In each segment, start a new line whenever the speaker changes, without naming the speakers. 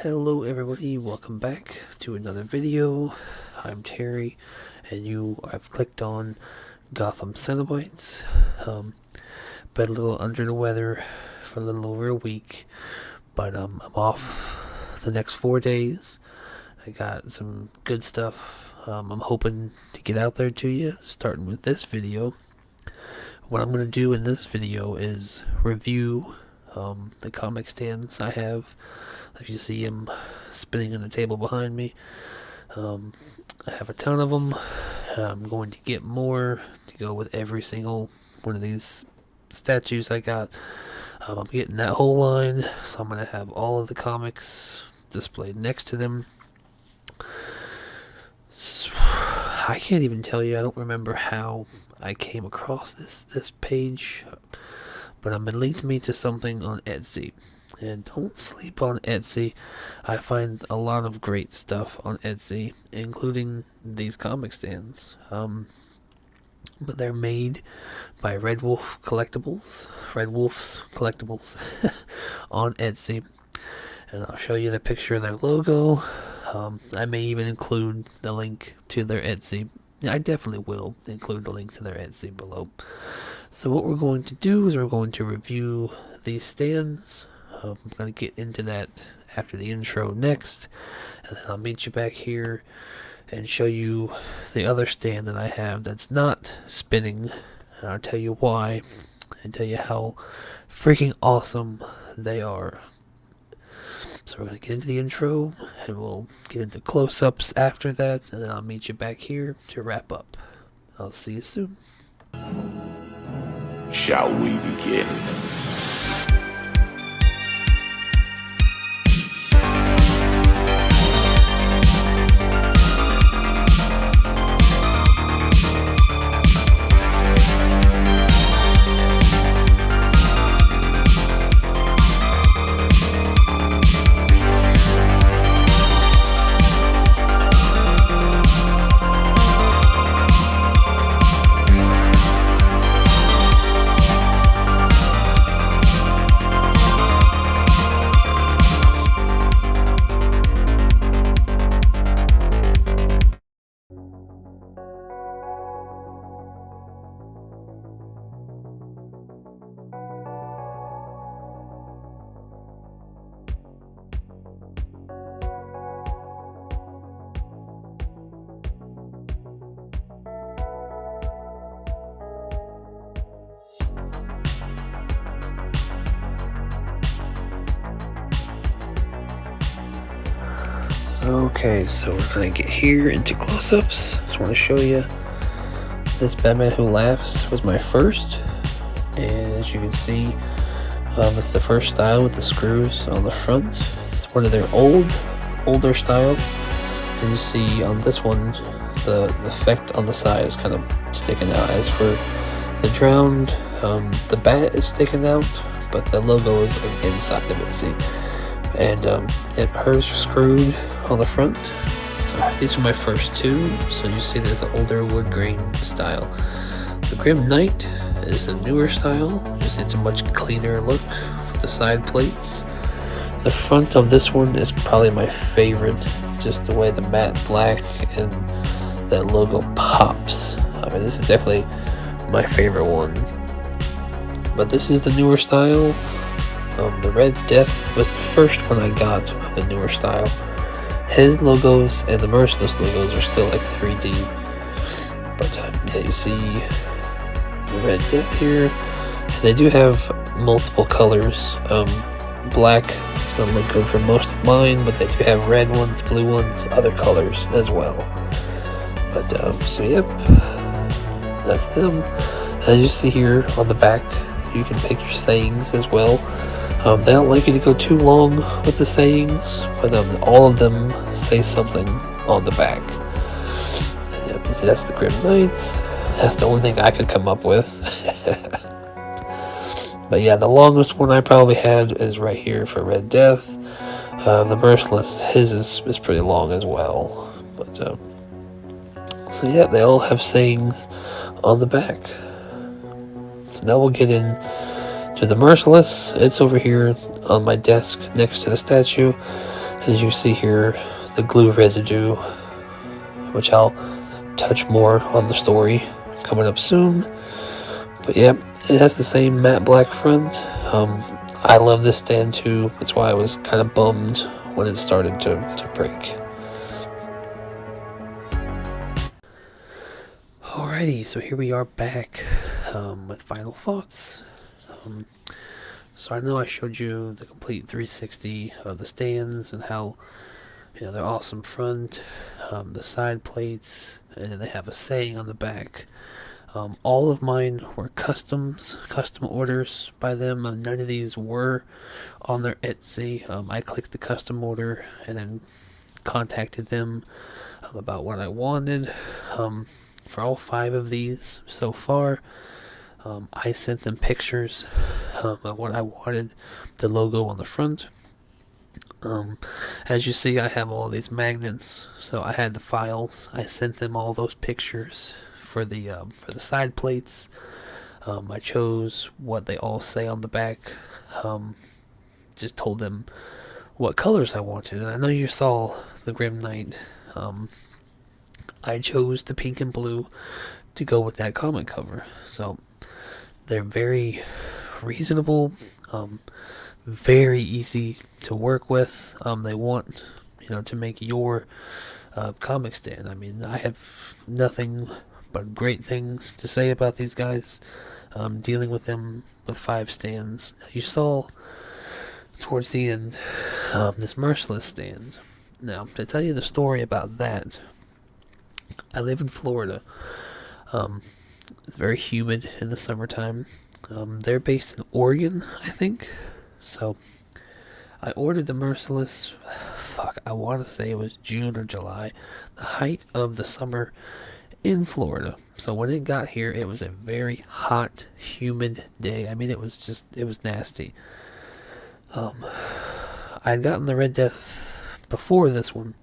Hello everybody, welcome back to another video. I'm Terry, and you have clicked on Gotham Cenobites. Been a little under the weather for a little over a week, but I'm off the next 4 days. I got some good stuff I'm hoping to get out there to you, starting with this video. What I'm going to do in this video is review the comic stands I have. If you see them spinning on the table behind me, I have a ton of them. I'm going to get more to go with every single one of these statues I got. I'm getting that whole line, so I'm going to have all of the comics displayed next to them. So, I can't even tell you, I don't remember how I came across this page, but it linked me to something on Etsy. And don't sleep on Etsy. I find a lot of great stuff on Etsy, including these comic stands. But they're made by Red Wolf Collectibles, RedwolfzCollectibles, on Etsy. And I'll show you the picture of their logo. I may even include the link to their Etsy. I definitely will include the link to their Etsy below. So what we're going to do is we're going to review these stands. I'm going to get into that after the intro next, and then I'll meet you back here and show you the other stand that I have that's not spinning, and I'll tell you why and tell you how freaking awesome they are. So we're going to get into the intro, and we'll get into close-ups after that, and then I'll meet you back here to wrap up. I'll see you soon.
Shall we begin?
Okay, so we're gonna get here into close-ups. Just want to show you this Batman Who Laughs was my first, and as you can see, it's the first style with the screws on the front. It's one of their older styles, and you see on this one the effect on the side is kind of sticking out. As for the drowned, the bat is sticking out, but the logo is like inside of it. See, and hers are screwed on the front. So these are my first two. So you see there's the older wood grain style. The Grim Knight is a newer style. Just it's a much cleaner look with the side plates. The front of this one is probably my favorite. Just the way the matte black and that logo pops. I mean, this is definitely my favorite one. But this is the newer style. The Red Death was the first one I got of the newer style. His logos and the Merciless logos are still like 3D. But yeah, you see the Red Death here. And they do have multiple colors. Black is going to look good for most of mine, but they do have red ones, blue ones, other colors as well. But so yep, that's them. And you see here on the back, you can pick your sayings as well. They don't like you to go too long with the sayings, but all of them say something on the back. And, yep, see, that's the Grim Knights. That's the only thing I could come up with. But yeah, the longest one I probably had is right here for Red Death. The Merciless, his is pretty long as well. But so yeah, they all have sayings on the back. So now we'll get in to the Merciless. It's over here on my desk next to the statue, As you see here, the glue residue, which I'll touch more on the story coming up soon. But yeah, it has the same matte black front. I love this stand too. That's why I was kind of bummed when it started to break. Alrighty, so here we are back with final thoughts. So I know I showed you the complete 360 of the stands and how, you know, they're awesome front, the side plates, and then they have a saying on the back. All of mine were custom orders by them. None of these were on their Etsy. I clicked the custom order and then contacted them about what I wanted. For all 5 of these so far, I sent them pictures of what I wanted, the logo on the front. As you see, I have all these magnets, so I had the files. I sent them all those pictures for the side plates. I chose what they all say on the back. Just told them what colors I wanted, and I know you saw the Grim Knight. I chose the pink and blue to go with that comic cover. So they're very reasonable, very easy to work with. They want, you know, to make your comic stand. I mean, I have nothing but great things to say about these guys. Dealing with them with 5 stands. You saw towards the end this Merciless stand. Now, to tell you the story about that, I live in Florida. It's very humid in the summertime. They're based in Oregon, I think. So I ordered the Merciless, I want to say it was June or July, the height of the summer in Florida. So when it got here, it was a very hot, humid day. I mean, it was nasty. I'd gotten the Red Death before this one,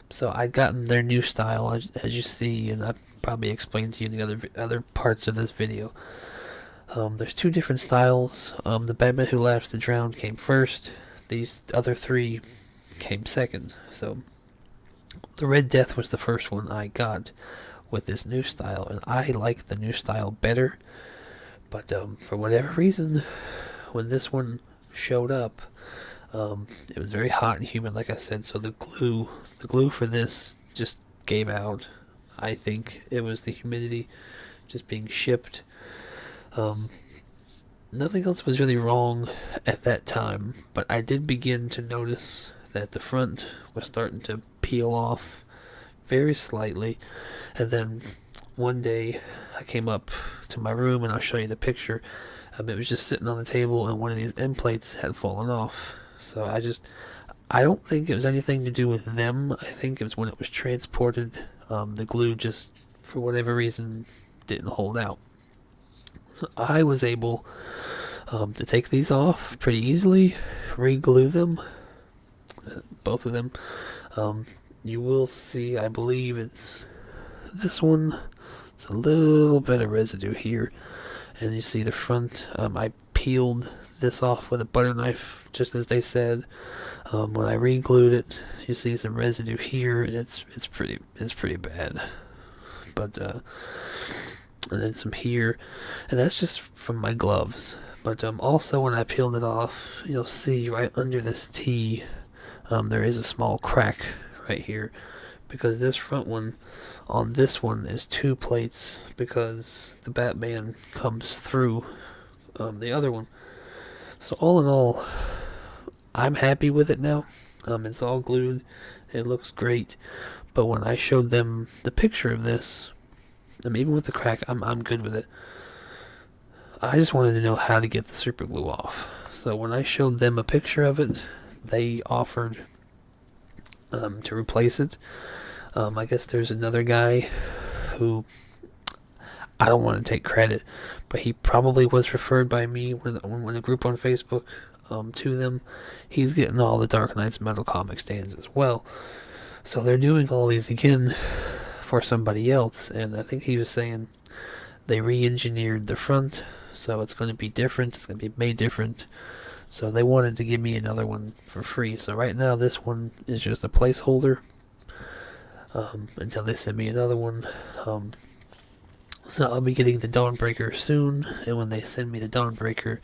so I'd gotten their new style, as you see, and I probably explained to you in the other parts of this video. There's 2 different styles. The Batman Who Laughs to Drown came first. These other 3 came second. So the Red Death was the first one I got with this new style, and I like the new style better. But for whatever reason, when this one showed up, it was very hot and humid, like I said. So the glue for this just gave out. I think it was the humidity just being shipped. Nothing else was really wrong at that time, but I did begin to notice that the front was starting to peel off very slightly. And then one day I came up to my room, and I'll show you the picture. It was just sitting on the table, and one of these end plates had fallen off. So I don't think it was anything to do with them. I think it was when it was transported, the glue just, for whatever reason, didn't hold out. So I was able to take these off pretty easily, re-glue them, both of them. You will see, I believe it's this one. It's a little bit of residue here, and you see the front. I peeled this off with a butter knife, just as they said. When I re-glued it, you see some residue here, and it's pretty bad. But and then some here, and that's just from my gloves. But also when I peeled it off, you'll see right under this T, there is a small crack right here, because this front one on this one is 2 plates, because the Batman comes through the other one. So all in all, I'm happy with it now. It's all glued. It looks great. But when I showed them the picture of this, even with the crack, I'm good with it. I just wanted to know how to get the super glue off. So when I showed them a picture of it, they offered to replace it. I guess there's another guy who, I don't want to take credit, but he probably was referred by me when a group on Facebook to them. He's getting all the Dark Knight's metal comic stands as well. So they're doing all these again for somebody else, and I think he was saying they re-engineered the front, so it's going to be different. It's going to be made different. So they wanted to give me another one for free. So right now this one is just a placeholder until they send me another one. So I'll be getting the Dawnbreaker soon, and when they send me the Dawnbreaker,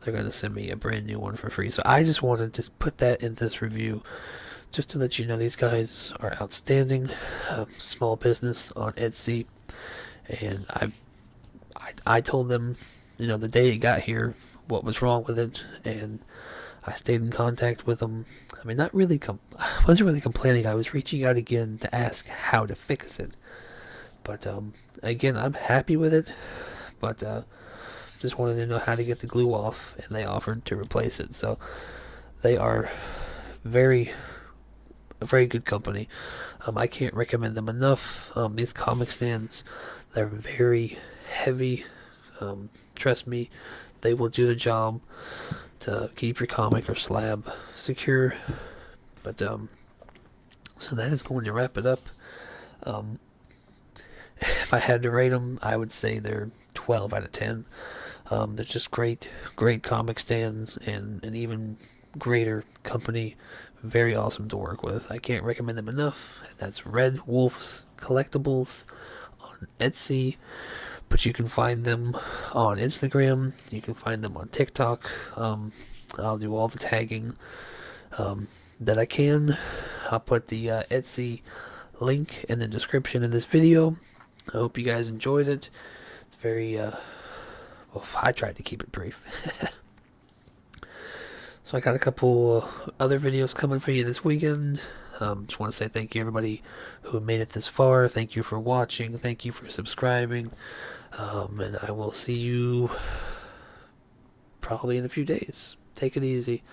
they're going to send me a brand new one for free. So I just wanted to put that in this review, just to let you know these guys are outstanding. Small business on Etsy, and I told them, the day it got here, what was wrong with it, and I stayed in contact with them. I mean, not really. I wasn't really complaining. I was reaching out again to ask how to fix it. But again, I'm happy with it. But just wanted to know how to get the glue off, and they offered to replace it. So they are a very good company. I can't recommend them enough. These comic stands, they're very heavy. Trust me, they will do the job to keep your comic or slab secure. But so that is going to wrap it up. If I had to rate them, I would say they're 12 out of 10. They're just great comic stands, and an even greater company. Very awesome to work with. I can't recommend them enough. That's Red Wolf's Collectibles on Etsy, but you can find them on Instagram. You can find them on TikTok. I'll do all the tagging that I can. I'll put the Etsy link in the description of this video. I hope you guys enjoyed it. It's very, well, I tried to keep it brief. So I got a couple other videos coming for you this weekend. Just want to say thank you everybody who made it this far. Thank you for watching. Thank you for subscribing. And I will see you probably in a few days. Take it easy.